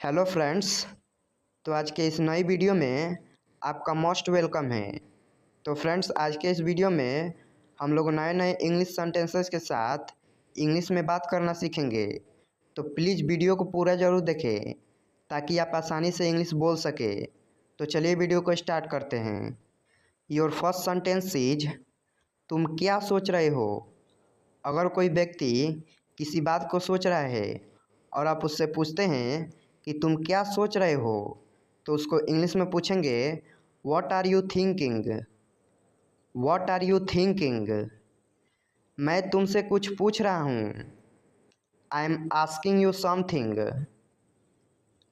Hello friends. तो आज के इस नई वीडियो में आपका मोस्ट वेलकम है। तो फ्रेंड्स, आज के इस वीडियो में हम लोग नए नए इंग्लिश सेंटेंसेस के साथ इंग्लिश में बात करना सीखेंगे। तो प्लीज़ वीडियो को पूरा ज़रूर देखें ताकि आप आसानी से इंग्लिश बोल सके। तो चलिए वीडियो को स्टार्ट करते हैं। योर फर्स्ट सेंटेंस इज, तुम क्या सोच रहे हो। अगर कोई व्यक्ति किसी बात को सोच रहा है और आप उससे पूछते हैं कि तुम क्या सोच रहे हो, तो उसको इंग्लिश में पूछेंगे what are you thinking. What are you thinking. मैं तुमसे कुछ पूछ रहा हूँ। I am asking you something.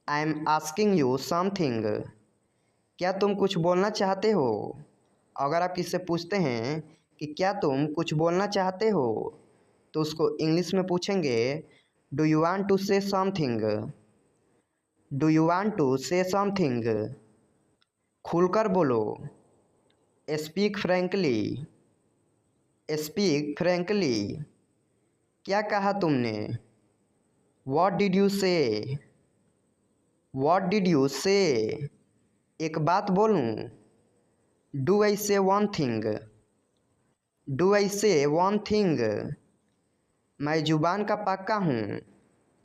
I am asking you something. क्या तुम कुछ बोलना चाहते हो। अगर आप किससे पूछते हैं कि क्या तुम कुछ बोलना चाहते हो, तो उसको इंग्लिश में पूछेंगे do you want to say something. Do you want to say something. खुलकर बोलो। Speak frankly. Speak frankly. क्या कहा तुमने। What did you say. What did you say. एक बात बोलूं। डू आई से वन थिंग। डू आई से वन थिंग। मैं जुबान का पक्का हूँ।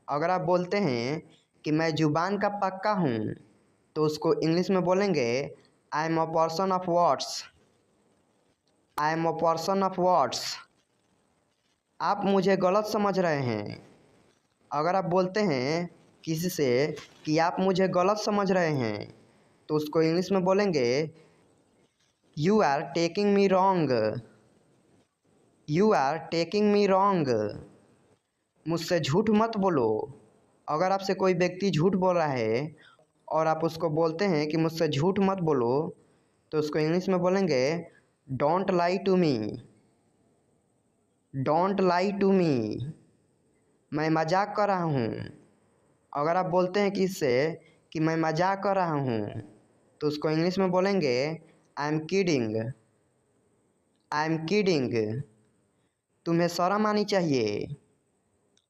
अगर आप बोलते हैं कि मैं जुबान का पक्का हूँ, तो उसको इंग्लिश में बोलेंगे I am a person of words. I am a person of words. आप मुझे गलत समझ रहे हैं। अगर आप बोलते हैं किसी से कि आप मुझे गलत समझ रहे हैं, तो उसको इंग्लिश में बोलेंगे you are taking me wrong. You are taking me wrong. मुझसे झूठ मत बोलो। अगर आपसे कोई व्यक्ति झूठ बोल रहा है और आप उसको बोलते हैं कि मुझसे झूठ मत बोलो, तो उसको इंग्लिश में बोलेंगे don't lie to me. Don't lie to me. मैं मजाक कर रहा हूँ। अगर आप बोलते हैं किससे कि मैं मजाक कर रहा हूँ, तो उसको इंग्लिश में बोलेंगे I am kidding. I am kidding. तुम्हें शर्म आनी चाहिए।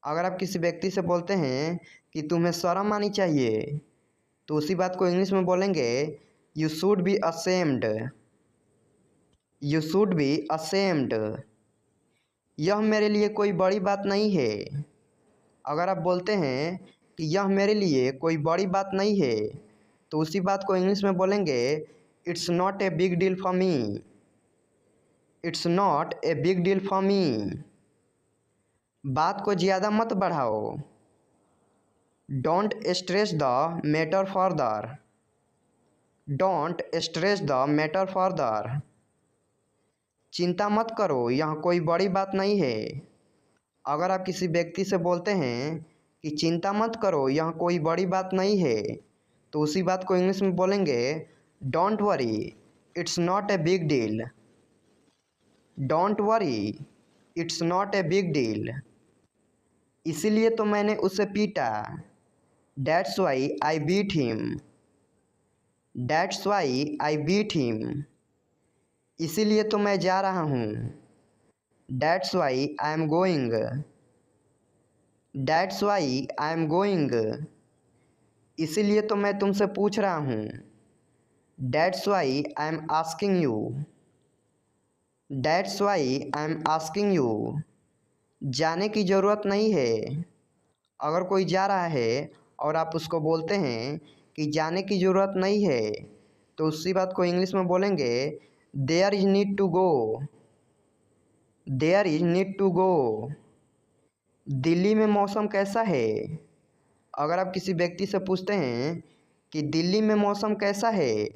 अगर आप किसी व्यक्ति से बोलते हैं कि तुम्हें शर्म आनी चाहिए, तो उसी बात को इंग्लिश में बोलेंगे you should be ashamed. You should be ashamed. यह मेरे लिए कोई बड़ी बात नहीं है। अगर आप बोलते हैं कि यह मेरे लिए कोई बड़ी बात नहीं है, तो उसी बात को इंग्लिश में बोलेंगे it's not a big deal for me. It's not a big deal for me. बात को ज़्यादा मत बढ़ाओ। Don't stress the matter further. Don't stress the matter further. चिंता मत करो, यह कोई बड़ी बात नहीं है। अगर आप किसी व्यक्ति से बोलते हैं कि चिंता मत करो, यह कोई बड़ी बात नहीं है, तो उसी बात को इंग्लिश में बोलेंगे don't worry, it's not a big deal. Don't worry, it's not a big deal. इसीलिए तो मैंने उसे पीटा। That's why I beat him. That's why I beat him. इसीलिए तो मैं जा रहा हूँ। That's why I am going. That's why I am going. इसीलिए तो मैं तुमसे पूछ रहा हूँ। That's why I am asking you. That's why I am asking you. जाने की ज़रूरत नहीं है। अगर कोई जा रहा है और आप उसको बोलते हैं कि जाने की ज़रूरत नहीं है, तो उसी बात को इंग्लिश में बोलेंगे there is need to go. There is need to go. Delhi में मौसम कैसा है। अगर आप किसी व्यक्ति से पूछते हैं कि दिल्ली में मौसम कैसा है,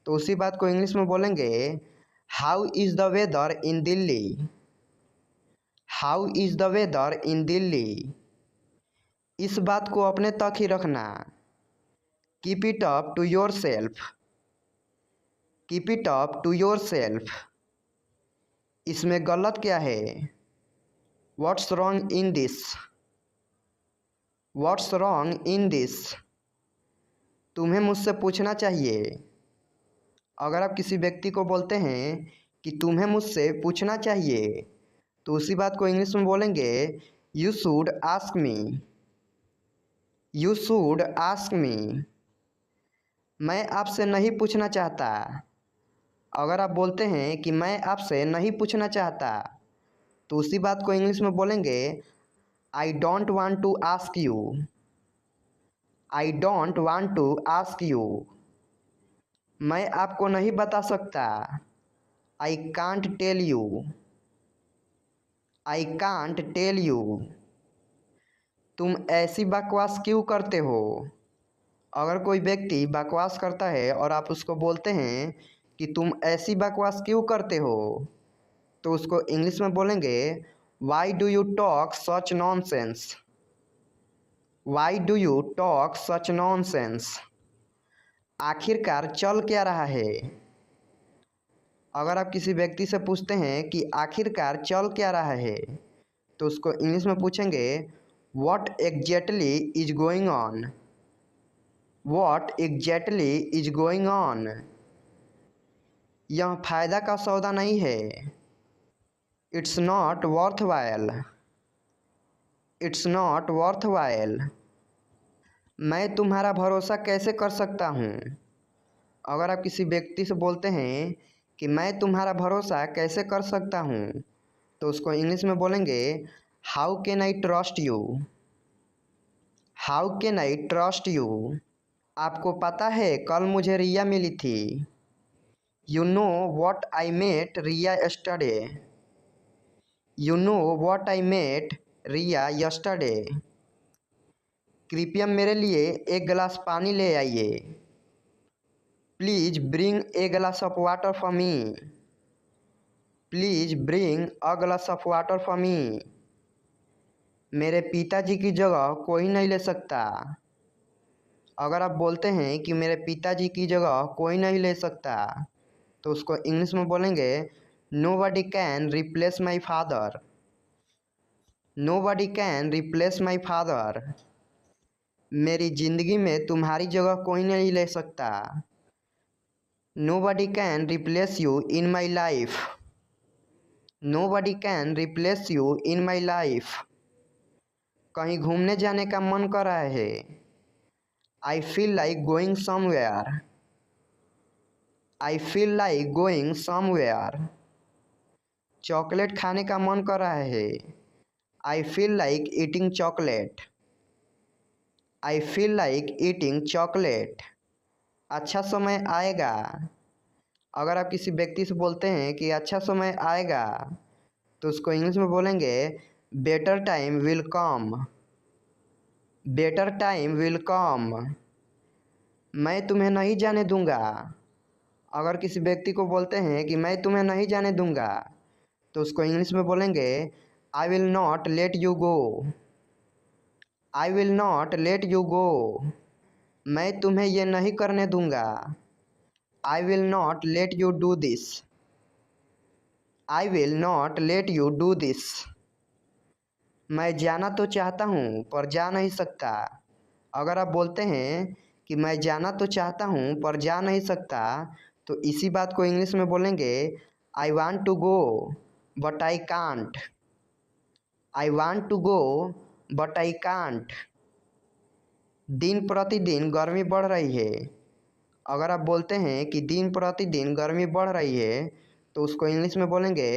तो उसी बात को इंग्लिश में बोलेंगे how is the weather in Delhi. How is the weather in Delhi. इस बात को अपने तक ही रखना। Keep it up to yourself. Keep it up to yourself. इसमें गलत क्या है। What's wrong in this. What's wrong in this. तुम्हें मुझसे पूछना चाहिए। अगर आप किसी व्यक्ति को बोलते हैं कि तुम्हें मुझसे पूछना चाहिए, तो उसी बात को इंग्लिश में बोलेंगे you should ask me. You should ask me. मैं आपसे नहीं पूछना चाहता। अगर आप बोलते हैं कि मैं आपसे नहीं पूछना चाहता तो उसी बात को इंग्लिश में बोलेंगे I don't want to ask you. I don't want to ask you. मैं आपको नहीं बता सकता। I can't tell you. I can't tell you. तुम ऐसी बकवास क्यों करते हो। अगर कोई व्यक्ति बकवास करता है और आप उसको बोलते हैं कि तुम ऐसी बकवास क्यों करते हो तो उसको इंग्लिश में बोलेंगे why do you talk such nonsense. Why do you talk such nonsense. आखिरकार चल क्या रहा है। अगर आप किसी व्यक्ति से पूछते हैं कि आखिरकार चल क्या रहा है तो उसको इंग्लिश में पूछेंगे what exactly is going on. What exactly is going on. यह फायदा का सौदा नहीं है। It's not worth while. It's not worth while. मैं तुम्हारा भरोसा कैसे कर सकता हूँ। अगर आप किसी व्यक्ति से बोलते हैं कि मैं तुम्हारा भरोसा कैसे कर सकता हूँ तो उसको इंग्लिश में बोलेंगे how can I trust you. How can I trust you. आपको पता है कल मुझे रिया मिली थी। You know what I met Riya yesterday. You know what I met Riya yesterday. कृपया मेरे लिए एक गिलास पानी ले आइए। Please bring a glass of water for me. Please bring a glass of water for me. मेरे पिताजी की जगह कोई नहीं ले सकता। अगर आप बोलते हैं कि मेरे पिताजी की जगह कोई नहीं ले सकता तो उसको इंग्लिश में बोलेंगे nobody can replace my father. Nobody can replace my father. मेरी ज़िंदगी में तुम्हारी जगह कोई नहीं ले सकता। Nobody can replace you in my life. Nobody can replace you in my life. कहीं घूमने जाने का मन कर रहा है। I feel like going somewhere. I feel like going somewhere. Chocolate खाने का मन कर रहा है। I feel like eating chocolate. I feel like eating chocolate. अच्छा समय आएगा। अगर आप किसी व्यक्ति से बोलते हैं कि अच्छा समय आएगा तो उसको इंग्लिश में बोलेंगे better time will come. Better time will come. मैं तुम्हें नहीं जाने दूंगा। अगर किसी व्यक्ति को बोलते हैं कि मैं तुम्हें नहीं जाने दूंगा तो उसको इंग्लिश में बोलेंगे I will not let you go. I will not let you go. मैं तुम्हें ये नहीं करने दूंगा। I will not let you do this. I will not let you do this. मैं जाना तो चाहता हूँ पर जा नहीं सकता। अगर आप बोलते हैं कि मैं जाना तो चाहता हूँ पर जा नहीं सकता तो इसी बात को इंग्लिश में बोलेंगे I want to go but I can't. I want to go but I can't. दिन प्रतिदिन गर्मी बढ़ रही है। अगर आप बोलते हैं कि दिन प्रतिदिन गर्मी बढ़ रही है तो उसको इंग्लिश में बोलेंगे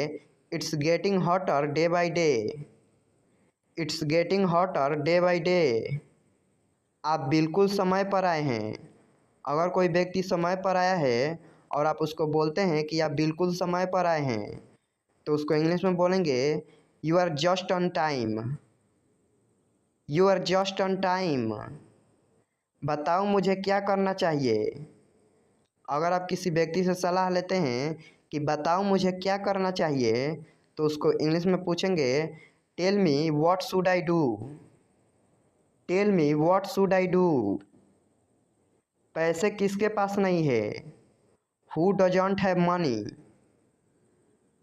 it's getting hotter day by day. It's getting hotter day by day. आप बिल्कुल समय पर आए हैं। अगर कोई व्यक्ति समय पर आया है और आप उसको बोलते हैं कि आप बिल्कुल समय पर आए हैं तो उसको इंग्लिश में बोलेंगे you are just on time. You are just on time. बताओ मुझे क्या करना चाहिए। अगर आप किसी व्यक्ति से सलाह लेते हैं कि बताओ मुझे क्या करना चाहिए तो उसको इंग्लिश में पूछेंगे tell me what should I do. Tell me what should I do. पैसे किसके पास नहीं है। Who doesn't have money.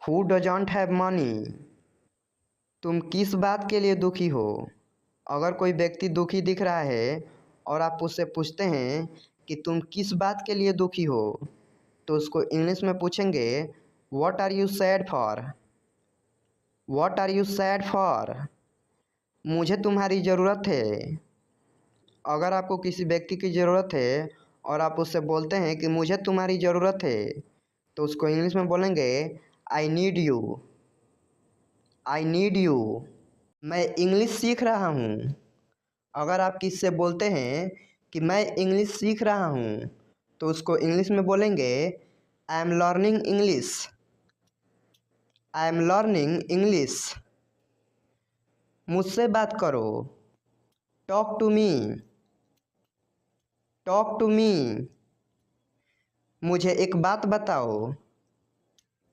Who doesn't have money. तुम किस बात के लिए दुखी हो। अगर कोई व्यक्ति दुखी दिख रहा है और आप उससे पूछते हैं कि तुम किस बात के लिए दुखी हो तो उसको इंग्लिश में पूछेंगे what are you sad for. What are you sad for. मुझे तुम्हारी ज़रूरत है। अगर आपको किसी व्यक्ति की ज़रूरत है और आप उससे बोलते हैं कि मुझे तुम्हारी ज़रूरत है, तो उसको इंग्लिश में बोलेंगे I need you. I need you. मैं इंग्लिश सीख रहा हूँ। अगर आप किसी से बोलते हैं कि मैं इंग्लिश सीख रहा हूँ, तो उसको इंग्लिश में बोलेंगे I am learning English. I am learning English. मुझसे बात करो। Talk to me. Talk to me. मुझे एक बात बताओ।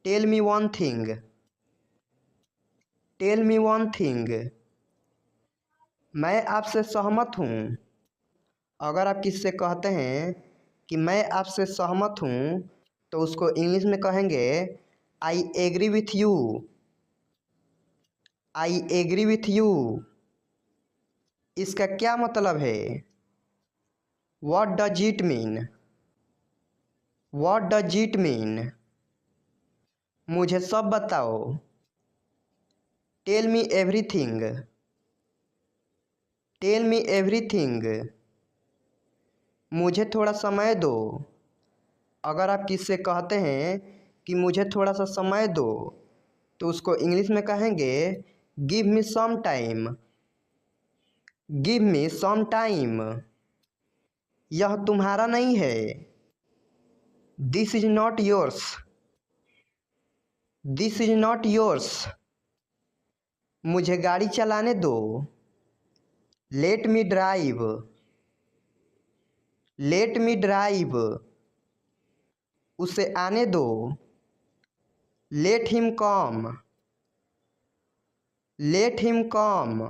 Tell me one thing. Tell me one thing. मैं आपसे सहमत हूँ। अगर आप किसी से कहते हैं कि मैं आपसे सहमत हूँ, तो उसको इंग्लिश में कहेंगे I agree with you. I agree with you. इसका क्या मतलब है? What does it mean? What does it mean? मुझे सब बताओ। Tell me everything. Tell me everything. मुझे थोड़ा समय दो। अगर आप किससे कहते हैं कि मुझे थोड़ा सा समय दो, तो उसको इंग्लिश में कहेंगे give me some time. Give me some time. यह तुम्हारा नहीं है। This is not yours. This is not yours. मुझे गाड़ी चलाने दो। Let me drive. Let me drive. उसे आने दो। Let him come. Let him come.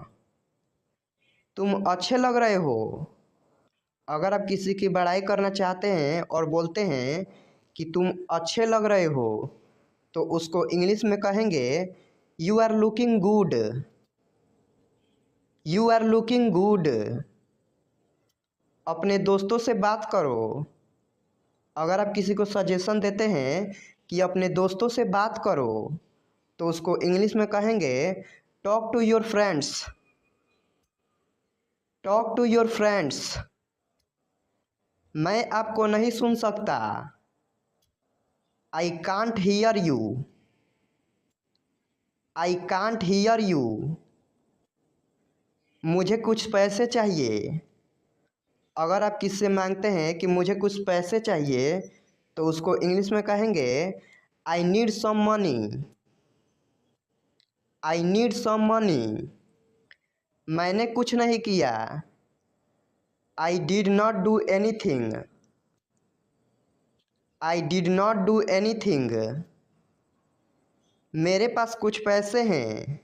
तुम अच्छे लग रहे हो। अगर आप किसी की बड़ाई करना चाहते हैं और बोलते हैं कि तुम अच्छे लग रहे हो, तो उसको इंग्लिश में कहेंगे you are looking good. You are looking good. अपने दोस्तों से बात करो। अगर आप किसी को सजेशन देते हैं कि अपने दोस्तों से बात करो, तो उसको इंग्लिश में कहेंगे talk to your friends. Talk to your friends. मैं आपको नहीं सुन सकता। I can't hear you. I can't hear you. मुझे कुछ पैसे चाहिए। अगर आप किससे मांगते हैं कि मुझे कुछ पैसे चाहिए, तो उसको इंग्लिश में कहेंगे I need some money. I need some money. मैंने कुछ नहीं किया। I did not do anything. I did not do anything. मेरे पास कुछ पैसे हैं।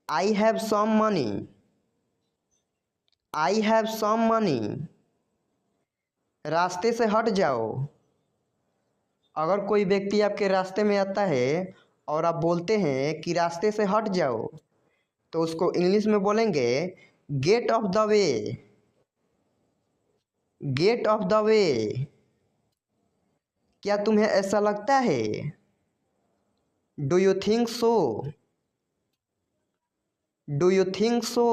I have some money. I have some money. रास्ते से हट जाओ। अगर कोई व्यक्ति आपके रास्ते में आता है और आप बोलते हैं कि रास्ते से हट जाओ, तो उसको इंग्लिश में बोलेंगे get off the way. Get off the way. क्या तुम्हें ऐसा लगता है? Do you think so? Do you think so?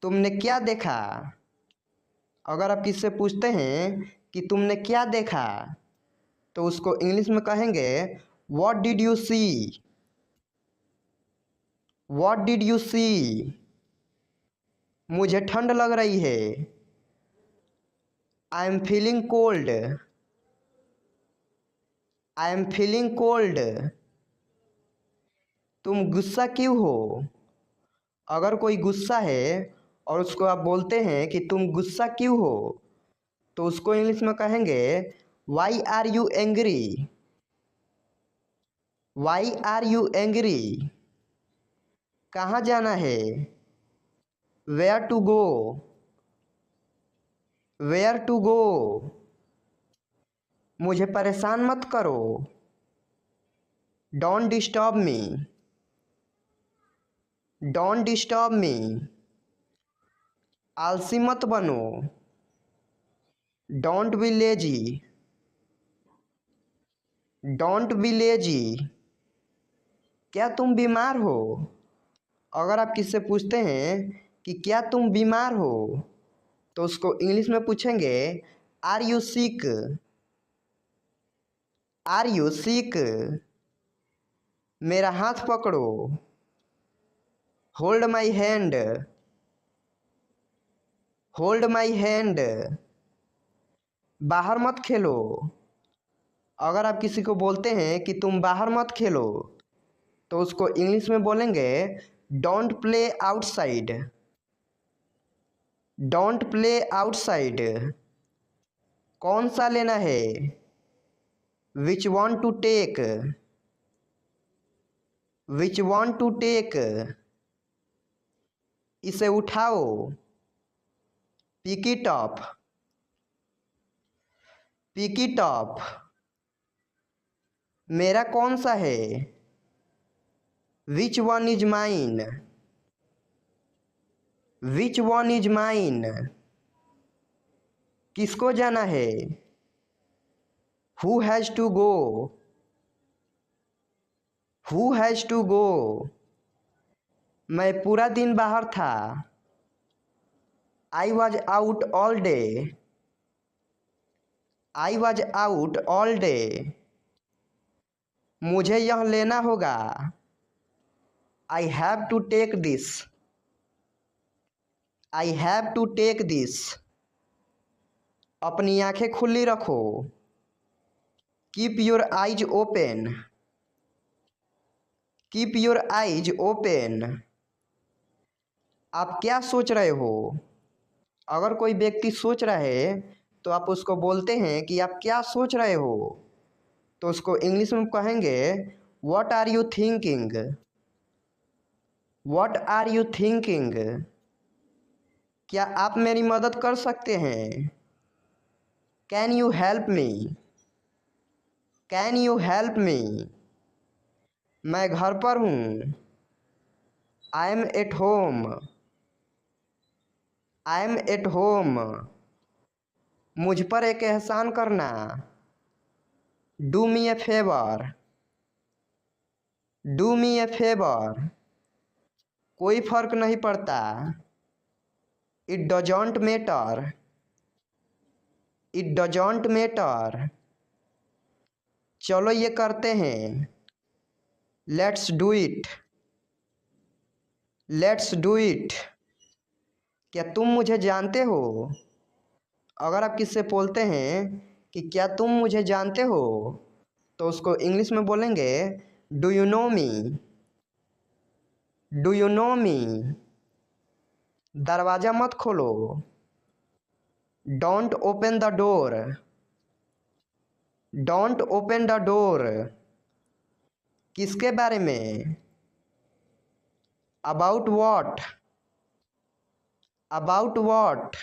तुमने क्या देखा? अगर आप किससे पूछते हैं कि तुमने क्या देखा, तो उसको इंग्लिश में कहेंगे what did you see? What did you see? मुझे ठंड लग रही है। I am feeling cold. I am feeling cold. तुम गुस्सा क्यों हो? अगर कोई गुस्सा है और उसको आप बोलते हैं कि तुम गुस्सा क्यों हो, तो उसको इंग्लिश में कहेंगे why are you angry? Why are you angry? कहाँ जाना है? Where to go? Where to go? मुझे परेशान मत करो। Don't disturb me. Don't disturb me. आलसी मत बनो। Don't be lazy. Don't be lazy. क्या तुम बीमार हो? अगर आप किससे पूछते हैं कि क्या तुम बीमार हो, तो उसको इंग्लिश में पूछेंगे are you sick, are you sick. मेरा हाथ पकड़ो, hold my hand, hold my hand. बाहर मत खेलो, अगर आप किसी को बोलते हैं कि तुम बाहर मत खेलो, तो उसको इंग्लिश में बोलेंगे don't play outside, don't play outside. कौन सा लेना है, which one to take, which one to take. इसे उठाओ, pick it up, pick it up. मेरा कौन सा है, which one is mine, which one is mine. किसको जाना है, who has to go, who has to go. मैं पूरा दिन बाहर था, I was out all day, I was out all day. मुझे यह लेना होगा, I have to take this, I have to take this. अपनी आंखें खुली रखो, keep your eyes open, keep your eyes open. आप क्या सोच रहे हो, अगर कोई व्यक्ति सोच रहा है तो आप उसको बोलते हैं कि आप क्या सोच रहे हो, तो उसको इंग्लिश में कहेंगे what are you thinking, what are you thinking. क्या आप मेरी मदद कर सकते हैं, can you help me, can you help me. मैं घर पर हूँ, I am at home, I am at home. मुझ पर एक एहसान करना, do me a favour, do me a favour. कोई फर्क नहीं पड़ता, it doesn't matter, it doesn't matter. चलो ये करते हैं, let's do it, let's do it. क्या तुम मुझे जानते हो, अगर आप किससे बोलते हैं कि क्या तुम मुझे जानते हो, तो उसको इंग्लिश में बोलेंगे do you know me, do you know me. दरवाज़ा मत खोलो, don't open the door, don't open the door. किसके बारे में, अबाउट वॉट, अबाउट वॉट।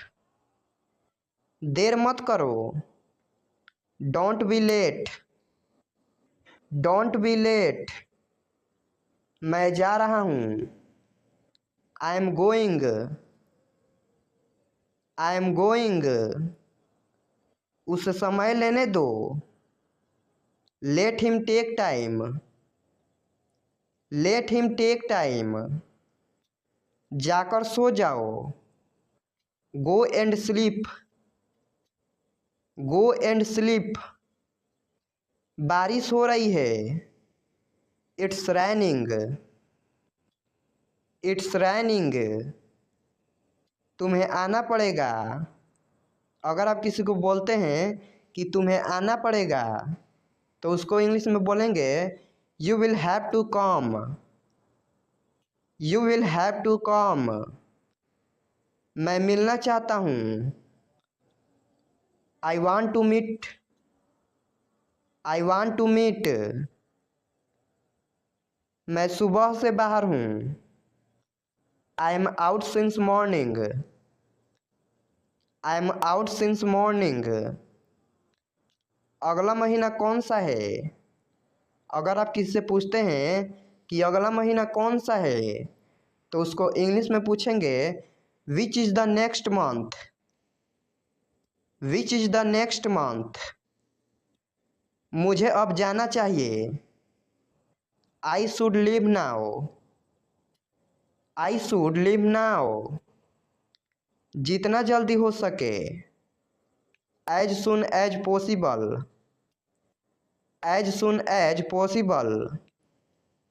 देर मत करो, don't be late, don't be late. मैं जा रहा हूँ, I am going, I am going. उसे समय लेने दो, let him take time, let him take time. जाकर सो जाओ, go and sleep, go and sleep. बारिश हो रही है, इट्स रैनिंग, इट्स रैनिंग। तुम्हें आना पड़ेगा, अगर आप किसी को बोलते हैं कि तुम्हें आना पड़ेगा, तो उसको इंग्लिश में बोलेंगे you will have to come, you will have to come. मैं मिलना चाहता हूँ, I want to meet, I want to meet. मैं सुबह से बाहर हूँ, I am out since morning, I am out since morning. अगला महीना कौन सा है, अगर आप किसी से पूछते हैं कि अगला महीना कौन सा है, तो उसको इंग्लिश में पूछेंगे which is the next month, which is the next month. मुझे अब जाना चाहिए, I should leave now, I should leave now. जितना जल्दी हो सके। As soon as possible. As soon as possible.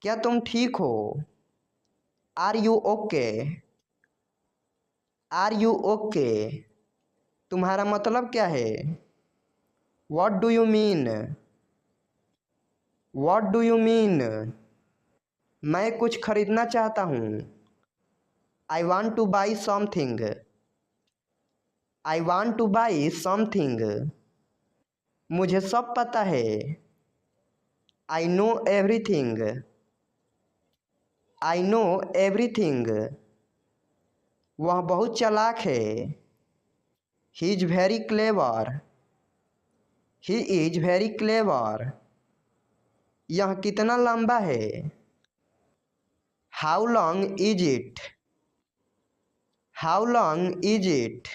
क्या तुम ठीक हो? Are you okay? Are you okay? तुम्हारा मतलब क्या है? What do you mean? What do you mean? मैं कुछ खरीदना चाहता हूँ। I want to buy something. I want to buy something. मुझे सब पता है। I know everything. I know everything. वह बहुत चालाक है। He is very clever. He is very clever. यह कितना लंबा है? How long is it? How long is it?